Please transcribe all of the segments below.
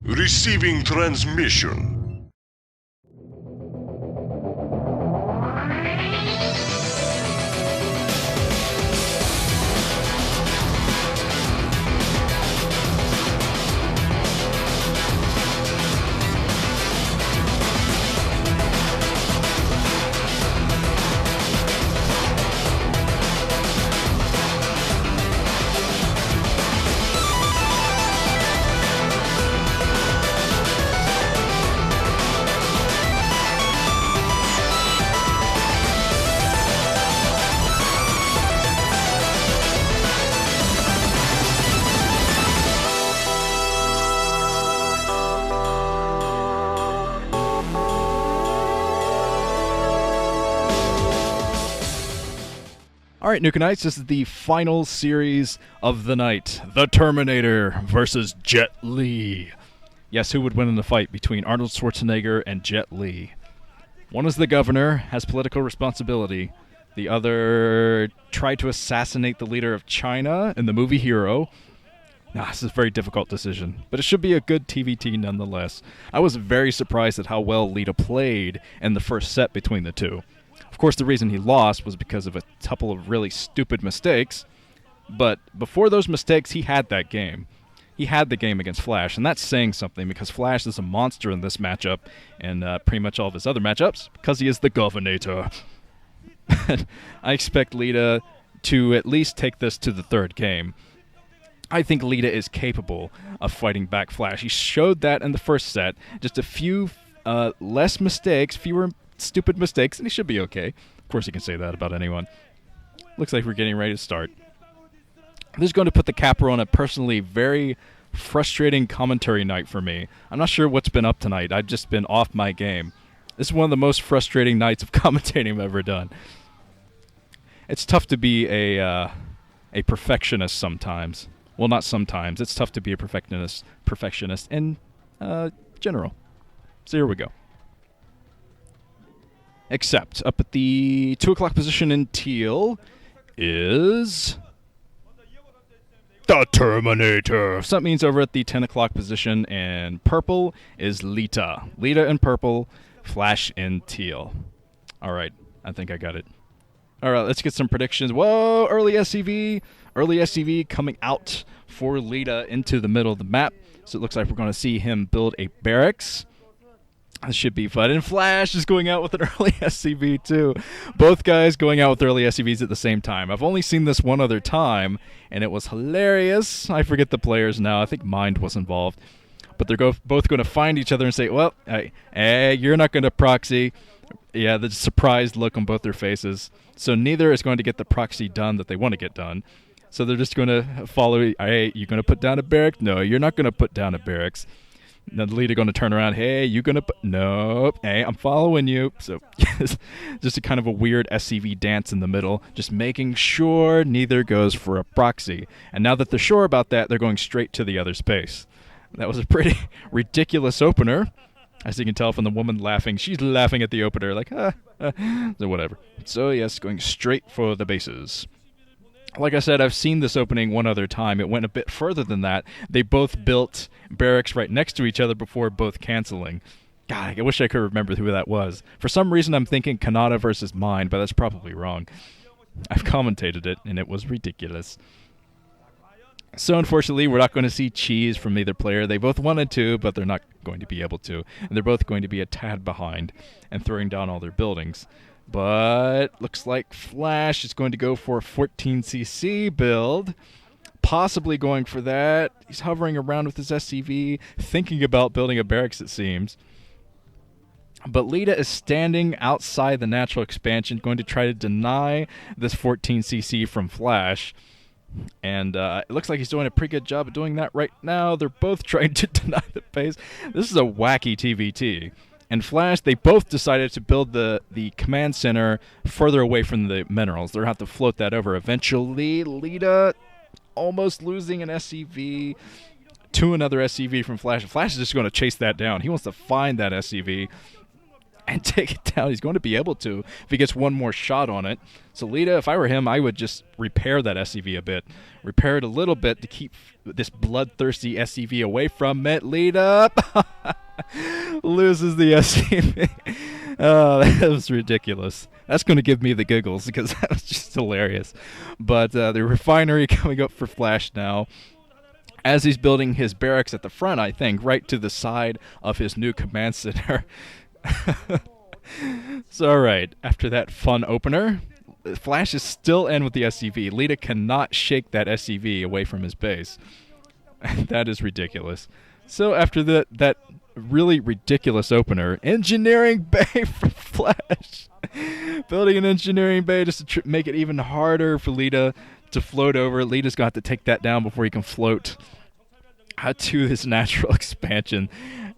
Receiving transmission. Alright, Nukenites, this is the final series of the night. The Terminator versus Jet Li. Yes, who would win in the fight between Arnold Schwarzenegger and Jet Li? One is the governor, has political responsibility. The other tried to assassinate the leader of China in the movie Hero. This is a very difficult decision, but it should be a good TVT nonetheless. I was very surprised at how well Leta played in the first set between the two. Of course, the reason he lost was because of a couple of really stupid mistakes, but before those mistakes, he had that game. He had the game against Flash, and that's saying something because Flash is a monster in this matchup and pretty much all of his other matchups because he is the Governator. I expect Leta to at least take this to the third game. I think Leta is capable of fighting back Flash. He showed that in the first set. Just a few less mistakes, fewer stupid mistakes, and he should be okay. Of course, you can say that about anyone. Looks like we're getting ready to start. This is going to put the capper on a personally very frustrating commentary night for me. I'm not sure what's been up tonight. I've just been off my game. This is one of the most frustrating nights of commentating I've ever done. It's tough to be a perfectionist sometimes. Well, not sometimes. It's tough to be a perfectionist in general. So here we go. Except up at the 2 o'clock position in Teal is the Terminator. So that means over at the 10 o'clock position in purple is Leta. Leta in purple, Flash in Teal. All right, I think I got it. All right, let's get some predictions. Whoa, early SCV. Early SCV coming out for Leta into the middle of the map. So it looks like we're going to see him build a barracks. This should be fun. And Flash is going out with an early SCV too. Both guys going out with early SCVs at the same time. I've only seen this one other time, and it was hilarious. I forget the players now. I think Mind was involved. But they're both going to find each other and say, well, hey, you're not going to proxy. Yeah, the surprised look on both their faces. So neither is going to get the proxy done that they want to get done. So they're just going to follow, hey, you going to put down a barracks? No, you're not going to put down a barracks. Now the leader going to turn around, hey, you going to put, nope, hey, I'm following you. So just a kind of a weird SCV dance in the middle, just making sure neither goes for a proxy. And now that they're sure about that, they're going straight to the other space. That was a pretty ridiculous opener. As you can tell from the woman laughing, she's laughing at the opener like, so whatever. So yes, going straight for the bases. Like I said, I've seen this opening one other time. It went a bit further than that. They both built barracks right next to each other before both canceling. God, I wish I could remember who that was. For some reason, I'm thinking Kanata versus Mind, but that's probably wrong. I've commentated it, and it was ridiculous. So unfortunately, we're not going to see cheese from either player. They both wanted to, but they're not going to be able to. And they're both going to be a tad behind and throwing down all their buildings. But looks like Flash is going to go for a 14cc build. Possibly going for that. He's hovering around with his SCV, thinking about building a barracks, it seems. But Leta is standing outside the natural expansion, going to try to deny this 14cc from Flash. And it looks like he's doing a pretty good job of doing that right now. They're both trying to deny the base. This is a wacky TVT. And Flash, they both decided to build the command center further away from the minerals. They'll have to float that over. Eventually, Leta almost losing an SCV to another SCV from Flash. Flash is just going to chase that down. He wants to find that SCV. and take it down. He's going to be able to if he gets one more shot on it. So Leta, if I were him, I would just repair that SCV a bit. Repair it a little bit to keep this bloodthirsty SCV away from it. Leta loses the SCV. Oh, that was ridiculous. That's going to give me the giggles because that was just hilarious. But the refinery coming up for Flash now. As he's building his barracks at the front, I think, right to the side of his new command center. So, all right, after that fun opener, Flash is still in with the SCV. Leta cannot shake that SCV away from his base. That is ridiculous. So after that really ridiculous opener, engineering bay for Flash. Building an engineering bay just to make it even harder for Leta to float over. Leta's got to take that down before he can float to his natural expansion.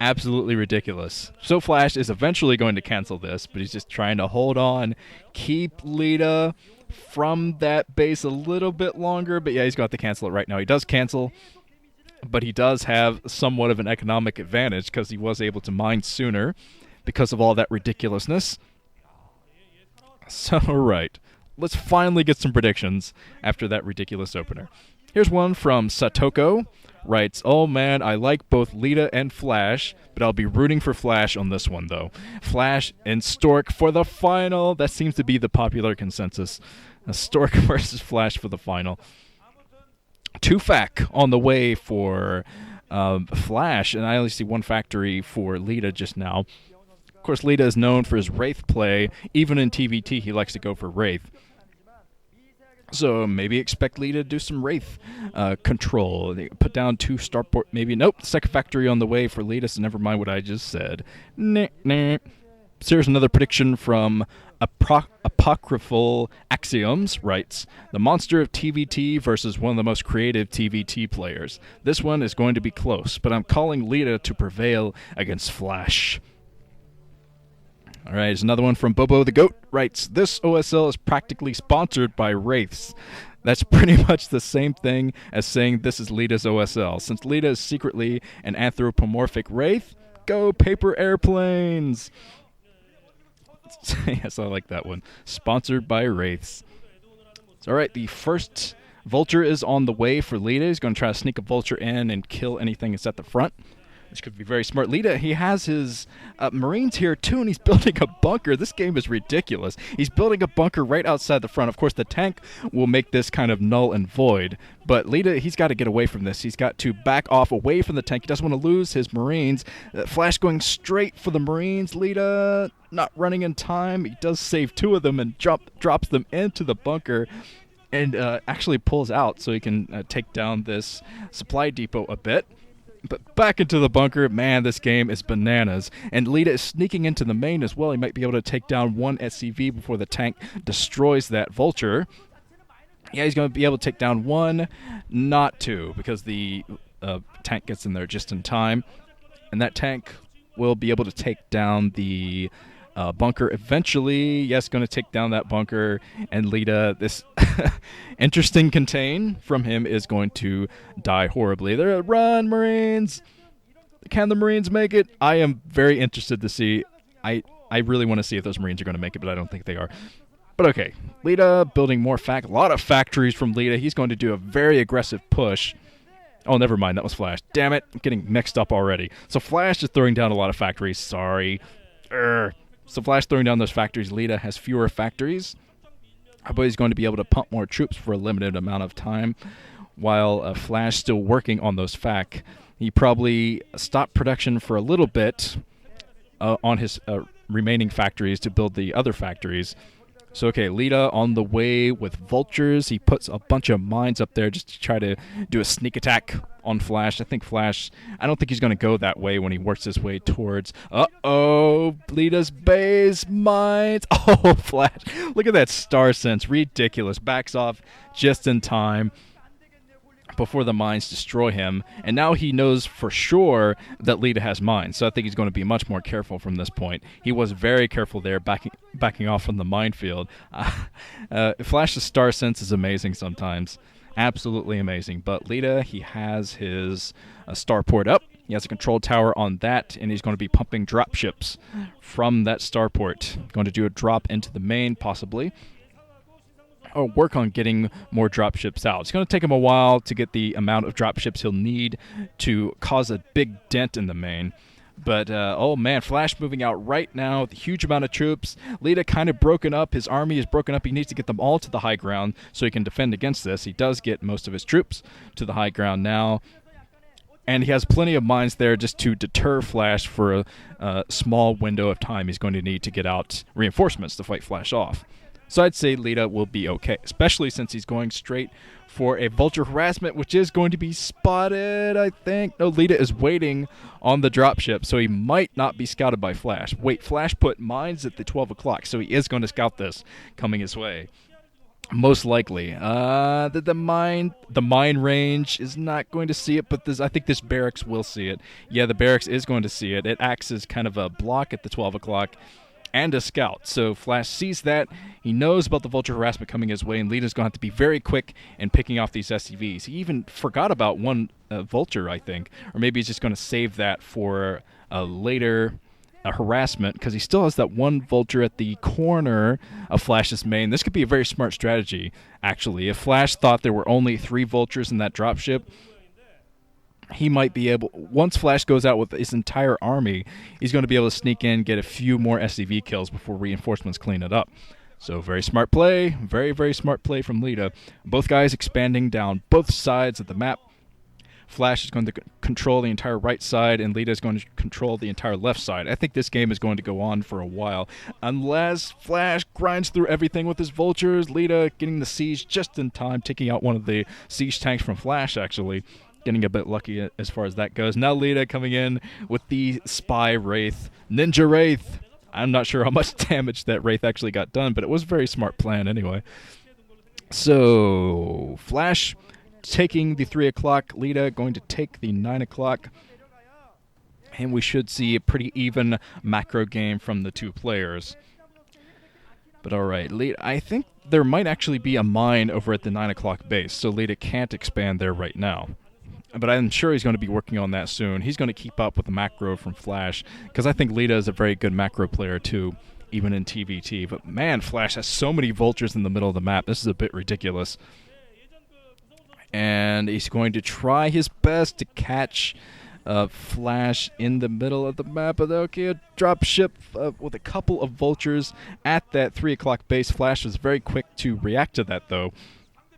Absolutely ridiculous. So Flash is eventually going to cancel this, but he's just trying to hold on, keep Leta from that base a little bit longer. But yeah, he's got to cancel it right now. He does cancel, but he does have somewhat of an economic advantage because he was able to mine sooner because of all that ridiculousness. So, right. Let's finally get some predictions after that ridiculous opener. Here's one from Satoko. Writes, oh man, I like both Leta and Flash, but I'll be rooting for Flash on this one, though. Flash and Stork for the final. That seems to be the popular consensus. Stork versus Flash for the final. 2 FAC on the way for Flash, and I only see 1 factory for Leta just now. Of course, Leta is known for his Wraith play. Even in TVT, he likes to go for Wraith. So maybe expect Leta to do some Wraith control. They put down 2 starport, maybe. Nope, second factory on the way for Leta, so never mind what I just said. Nah. So here's another prediction from Apocryphal Axioms. Writes, the monster of TVT versus one of the most creative TVT players. This one is going to be close, but I'm calling Leta to prevail against Flash. All right, here's another one from Bobo the Goat. Writes, this OSL is practically sponsored by Wraiths. That's pretty much the same thing as saying this is Leta's OSL. Since Leta is secretly an anthropomorphic Wraith, go paper airplanes. Yes, I like that one. Sponsored by Wraiths. All right, the first Vulture is on the way for Leta. He's going to try to sneak a Vulture in and kill anything that's at the front. This could be very smart. Leta, he has his Marines here, too, and he's building a bunker. This game is ridiculous. He's building a bunker right outside the front. Of course, the tank will make this kind of null and void. But Leta, he's got to get away from this. He's got to back off away from the tank. He doesn't want to lose his Marines. Flash going straight for the Marines. Leta not running in time. He does save 2 of them and drops them into the bunker. And actually pulls out so he can take down this supply depot a bit. But back into the bunker, man, this game is bananas. And Leta is sneaking into the main as well. He might be able to take down 1 SCV before the tank destroys that Vulture. Yeah, he's going to be able to take down 1, not 2, because the tank gets in there just in time. And that tank will be able to take down the bunker eventually. Yes, going to take down that bunker. And Leta, this interesting contain from him is going to die horribly. They're run, Marines! Can the Marines make it? I am very interested to see. I really want to see if those Marines are going to make it, but I don't think they are. But okay, Leta building more a lot of factories from Leta. He's going to do a very aggressive push. Oh, never mind. That was Flash. Damn it. I'm getting mixed up already. So Flash is throwing down a lot of factories. Sorry. So Flash throwing down those factories. Leta has fewer factories. But he's going to be able to pump more troops for a limited amount of time. While Flash still working on those fac. He probably stopped production for a little bit on his remaining factories to build the other factories. So, okay, Leta on the way with Vultures. He puts a bunch of mines up there just to try to do a sneak attack on Flash. I think Flash, I don't think he's going to go that way when he works his way towards, Leta's base mines. Oh, Flash, look at that star sense. Ridiculous. Backs off just in time before the mines destroy him. And now he knows for sure that Leta has mines. So I think he's going to be much more careful from this point. He was very careful there, backing off from the minefield. Flash's star sense is amazing sometimes. Absolutely amazing. But Leta, he has his starport up. He has a control tower on that, and he's going to be pumping drop ships from that starport. Going to do a drop into the main, possibly. Or work on getting more drop ships out. It's going to take him a while to get the amount of drop ships he'll need to cause a big dent in the main. But, oh man, Flash moving out right now with a huge amount of troops. Leta kind of broken up. His army is broken up. He needs to get them all to the high ground so he can defend against this. He does get most of his troops to the high ground now. And he has plenty of mines there just to deter Flash for a small window of time he's going to need to get out reinforcements to fight Flash off. So I'd say Leta will be okay, especially since he's going straight for a Vulture harassment, which is going to be spotted, I think. No, Leta is waiting on the dropship, so he might not be scouted by Flash. Wait, Flash put mines at the 12 o'clock, so he is going to scout this coming his way. Most likely. The mine range is not going to see it, but I think this barracks will see it. Yeah, the barracks is going to see it. It acts as kind of a block at the 12 o'clock. And a scout. So Flash sees that. He knows about the Vulture harassment coming his way, and Leta's going to have to be very quick in picking off these SCVs. He even forgot about one Vulture, I think. Or maybe he's just going to save that for a later harassment, because he still has that one Vulture at the corner of Flash's main. This could be a very smart strategy, actually. If Flash thought there were only 3 Vultures in that dropship, he might be able, once Flash goes out with his entire army, he's going to be able to sneak in, get a few more SCV kills before reinforcements clean it up. So very smart play, very, very smart play from Leta. Both guys expanding down both sides of the map. Flash is going to control the entire right side, and Leta is going to control the entire left side. I think this game is going to go on for a while. Unless Flash grinds through everything with his Vultures, Leta getting the siege just in time, taking out one of the siege tanks from Flash, actually. Getting a bit lucky as far as that goes. Now Leta coming in with the Spy Wraith. Ninja Wraith. I'm not sure how much damage that Wraith actually got done, but it was a very smart plan anyway. So, Flash taking the 3 o'clock. Leta going to take the 9 o'clock. And we should see a pretty even macro game from the two players. But alright, I think there might actually be a mine over at the 9 o'clock base, so Leta can't expand there right now. But I'm sure he's going to be working on that soon. He's going to keep up with the macro from Flash, because I think Leta is a very good macro player too, even in TVT. But man, Flash has so many Vultures in the middle of the map. This is a bit ridiculous. And he's going to try his best to catch Flash in the middle of the map. But okay, a drop ship with a couple of Vultures at that 3 o'clock base. Flash was very quick to react to that, though.